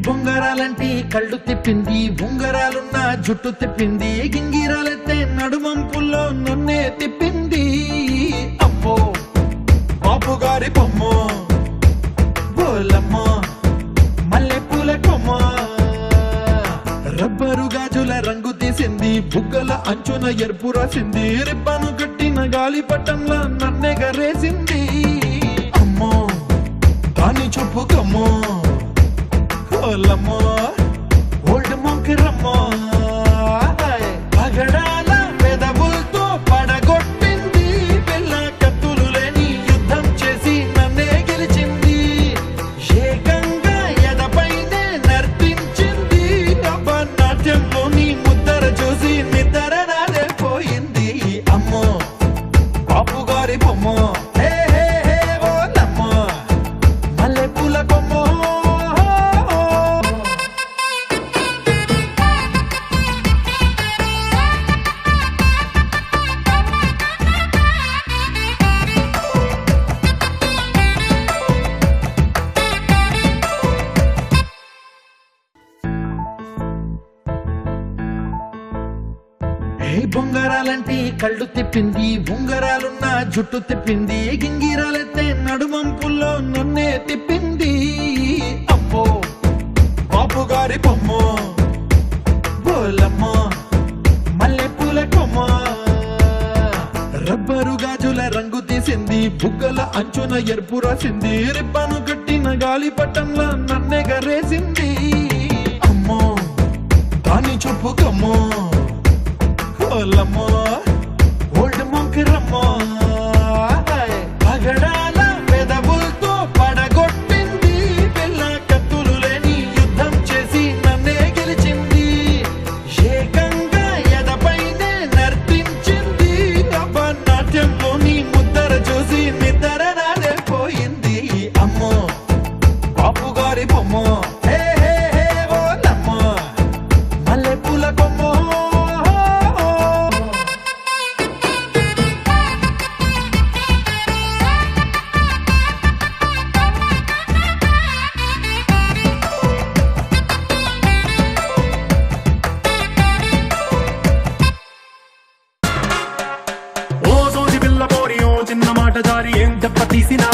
బొంగరాలంటి కళ్ళు తిప్పింది, ఉంగరాలున్న జుట్టు తిప్పింది, గింగిరాలెత్తే నడుమంపుల్లో నన్నే తిప్పింది. అమ్మో బాబు గారి బొమ్మ, బోలమ్మ మల్లె పూల కొమ్మ, రబ్బరు గాజుల రంగు తీసింది, బుగ్గల అంచున ఎరుపు రాసింది, రిబ్బను కట్టిన గాలి పట్టంలో నన్నే గరేసింది. అమ్మో దాని చూపు కమ్మో, ఓలమ్మో ఓల్డ్ మొంకిరమ్మో, పగడాల పెదవులతో పడగొట్టింది, పిల్ల కత్తులు లేని యుద్ధం చేసి నన్నే గెలిచింది, ఏకంగా ఎదపైనే నర్తించింది, నాట్యంలోని ముద్దర చూసి నిద్ర నాదే పోయింది. అమ్మో బాపు గారి బొమ్మ, హే హే హే ఓలమ్మ మల్లె పూల కొమ్మ. బొంగరాలంటి కళ్ళు తిప్పింది, ఉంగరాలున్న జుట్టు తిప్పింది, గింగిరాలెత్తే నడుమంపుల్లో నన్నే తిప్పింది. అమ్మో బాపు గారి బొమ్మ, బోలమ్మ మల్లె పూల కొమ్మ, రబ్బరు గాజుల రంగు తీసింది, బుగ్గల అంచున ఎరుపు రాసింది, రిబ్బను కట్టిన గాలి పట్టంలో నన్నే గరేసింది. అమ్మో దాని చూపు కమ్మో, ఓలమ్మో ఓల్డ్ మొంకిరమ్మో, పగడాల పెదవులతో పడగొట్టింది, పిల్ల కత్తులు లేని యుద్ధం చేసి నన్నే గెలిచింది, ఏకంగా ఎదపైనే నర్తించింది, నాట్యంలోని ముద్దర చూసి నిద్ర నాదే పోయింది. అమ్మో బాపు గారి బొమ్మ, హే హే హే ఓలమ్మ మల్లె పూల కొమ్మ. చిన్న మాట జారి ఏం దెబ్బ తీసినా